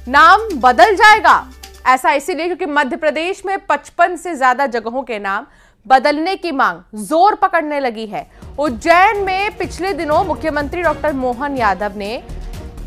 नाम बदल जाएगा। ऐसा इसीलिए क्योंकि मध्य प्रदेश में 55 से ज्यादा जगहों के नाम बदलने की मांग जोर पकड़ने लगी है। उज्जैन में पिछले दिनों मुख्यमंत्री डॉक्टर मोहन यादव ने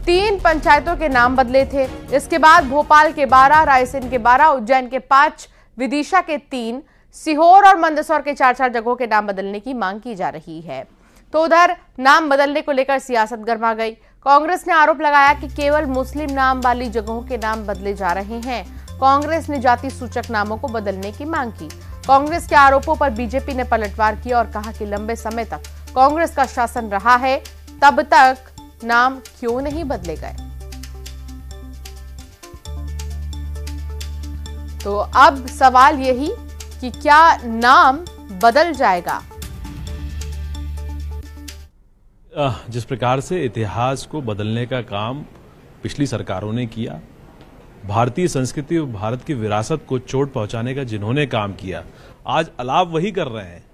3 पंचायतों के नाम बदले थे। इसके बाद भोपाल के 12, रायसेन के 12, उज्जैन के 5, विदिशा के 3, सीहोर और मंदसौर के 4-4 जगहों के नाम बदलने की मांग की जा रही है। तो उधर नाम बदलने को लेकर सियासत गर्मा गई। कांग्रेस ने आरोप लगाया कि केवल मुस्लिम नाम वाली जगहों के नाम बदले जा रहे हैं। कांग्रेस ने जाति सूचक नामों को बदलने की मांग की। कांग्रेस के आरोपों पर बीजेपी ने पलटवार किया और कहा कि लंबे समय तक कांग्रेस का शासन रहा है, तब तक नाम क्यों नहीं बदले गए। तो अब सवाल यही कि क्या नाम बदल जाएगा। जिस प्रकार से इतिहास को बदलने का काम पिछली सरकारों ने किया, भारतीय संस्कृति और भारत की विरासत को चोट पहुंचाने का जिन्होंने काम किया, आज अलाप वही कर रहे हैं।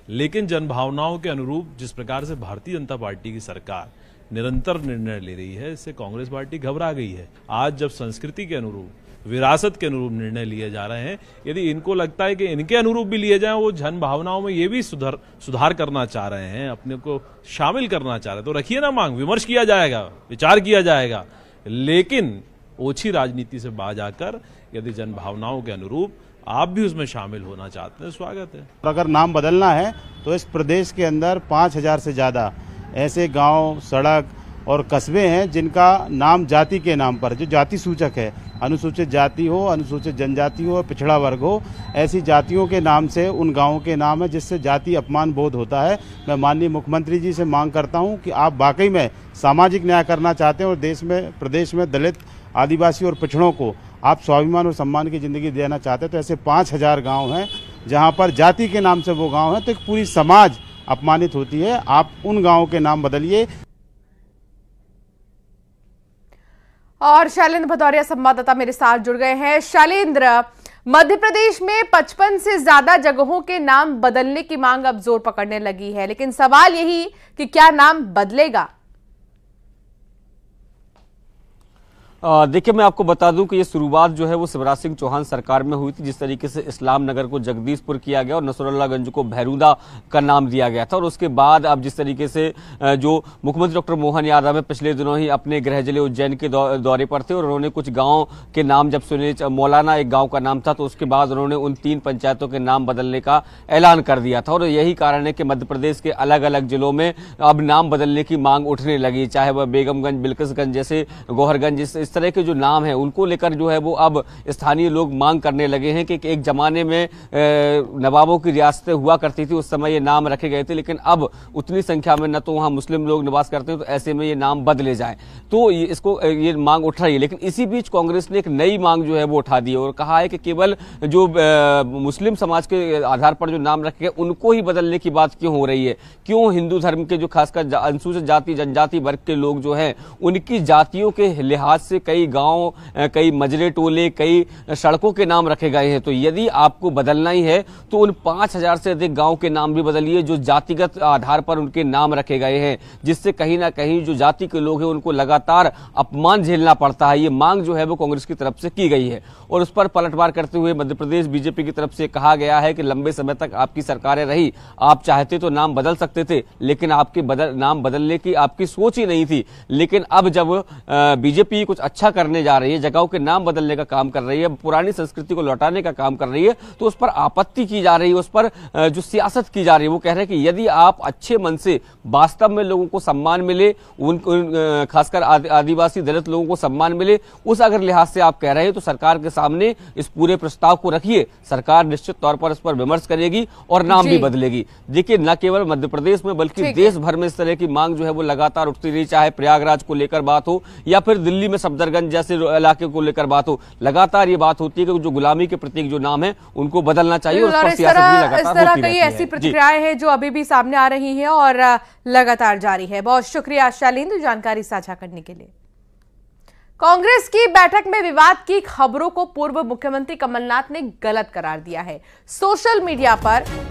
लेकिन जनभावनाओं के अनुरूप जिस प्रकार से भारतीय जनता पार्टी की सरकार निरंतर निर्णय ले रही है, इससे कांग्रेस पार्टी घबरा गई है। आज जब संस्कृति के अनुरूप, विरासत के अनुरूप निर्णय लिए जा रहे हैं, यदि इनको लगता है कि इनके अनुरूप भी लिए जाएं, वो जन भावनाओं में ये भी सुधार करना चाह रहे हैं, अपने को शामिल करना चाह रहे हैं, तो रखिए ना मांग, विमर्श किया जाएगा, विचार किया जाएगा। लेकिन ओछी राजनीति से बाज आकर यदि जन भावनाओं के अनुरूप आप भी उसमें शामिल होना चाहते हैं, स्वागत है। अगर नाम बदलना है तो इस प्रदेश के अंदर 5000 से ज़्यादा ऐसे गांव, सड़क और कस्बे हैं जिनका नाम जाति के नाम पर, जो जाति सूचक है, अनुसूचित जाति हो, अनुसूचित जनजाति हो, पिछड़ा वर्ग हो, ऐसी जातियों के नाम से उन गांवों के नाम है, जिससे जाति अपमान बोध होता है। मैं माननीय मुख्यमंत्री जी से मांग करता हूं कि आप वाकई में सामाजिक न्याय करना चाहते हैं और देश में, प्रदेश में दलित, आदिवासी और पिछड़ों को आप स्वाभिमान और सम्मान की जिंदगी देना चाहते हैं, तो ऐसे 5000 गाँव हैं जहाँ पर जाति के नाम से वो गाँव हैं, तो एक पूरी समाज अपमानित होती है। आप उन गाँवों के नाम बदलिए। और शैलेंद्र भदौरिया संवाददाता मेरे साथ जुड़ गए हैं। शैलेंद्र, मध्य प्रदेश में 55 से ज्यादा जगहों के नाम बदलने की मांग अब जोर पकड़ने लगी है, लेकिन सवाल यही कि क्या नाम बदलेगा। देखिए, मैं आपको बता दूं कि ये शुरुआत जो है वो शिवराज सिंह चौहान सरकार में हुई थी। जिस तरीके से इस्लाम नगर को जगदीशपुर किया गया और नसरुल्लागंज को भैरूदा का नाम दिया गया था, और उसके बाद अब जिस तरीके से जो मुख्यमंत्री डॉक्टर मोहन यादव है पिछले दिनों ही अपने गृह जिले उज्जैन के दौरे पर थे और उन्होंने कुछ गाँव के नाम जब सुने, मौलाना एक गाँव का नाम था, तो उसके बाद उन्होंने उन 3 पंचायतों के नाम बदलने का ऐलान कर दिया था। और यही कारण है कि मध्य प्रदेश के अलग अलग जिलों में अब नाम बदलने की मांग उठने लगी, चाहे वह बेगमगंज, बिल्किसगंज जैसे गोहरगंज, इस तरह के जो नाम है उनको लेकर जो है वो अब स्थानीय लोग मांग करने लगे हैं कि एक जमाने में नवाबों की रियासतें हुआ करती थी, उस समय ये नाम रखे गए थे, लेकिन अब उतनी संख्या में न तो वहां मुस्लिम लोग निवास करते हैं, तो ऐसे में ये नाम बदले जाए, तो ये मांग उठ रही है। लेकिन इसी बीच कांग्रेस ने एक नई मांग जो है वो उठा दी और कहा है कि केवल जो मुस्लिम समाज के आधार पर जो नाम रखे गए उनको ही बदलने की बात क्यों हो रही है। क्यों हिंदू धर्म के जो खासकर अनुसूचित जाति, जनजाति वर्ग के लोग जो हैं, उनकी जातियों के लिहाज से कई गांव, कई मजरे टोले, कई सड़कों के नाम रखे गए हैं। तो यदि आपको बदलना ही है तो उन 5000 से अधिक गांव के नाम भी बदलिए जो जातिगत आधार पर उनके नाम रखे गए हैं, जिससे कहीं ना कहीं जो जाति के लोग हैं उनको लगातार अपमान झेलना पड़ता है। ये मांग जो है वो कांग्रेस की तरफ से की गई है और उस पर पलटवार करते हुए मध्य प्रदेश बीजेपी की तरफ से कहा गया है कि लंबे समय तक आपकी सरकारें रही, आप चाहते तो नाम बदल सकते थे, लेकिन आपके नाम बदलने की आपकी सोच ही नहीं थी। लेकिन अब जब बीजेपी कुछ अच्छा करने जा रही है, जगहों के नाम बदलने का काम कर रही है, पुरानी संस्कृति को लौटाने का काम कर रही है, तो उस पर आपत्ति की जा रही है, उस पर जो सियासत की जा रही है। वो कह रहे हैं कि यदि आप अच्छे मन से वास्तव में लोगों को सम्मान मिले, खासकर आदिवासी दलित लोगों को सम्मान मिले, उस अगर लिहाज से आप कह रहे हैं तो सरकार के सामने इस पूरे प्रस्ताव को रखिए। सरकार निश्चित तौर पर इस पर विमर्श करेगी और नाम भी बदलेगी। देखिए, न केवल मध्य प्रदेश में बल्कि देश भर में इस तरह की मांग जो है वो लगातार उठती रही, चाहे प्रयागराज को लेकर बात हो या फिर दिल्ली में सफदरगंज जैसे इलाके को लेकर बात हो। लगातार ये बात होती है कि जो गुलामी के प्रतीक जो नाम है उनको बदलना चाहिए। और इस तरह कई ऐसी प्रतिक्रियाएं हैं जो अभी भी सामने आ रही हैं और लगातार जारी है। बहुत शुक्रिया शैलेंद्र जानकारी साझा करने के लिए। कांग्रेस की बैठक में विवाद की खबरों को पूर्व मुख्यमंत्री कमलनाथ ने गलत करार दिया है। सोशल मीडिया पर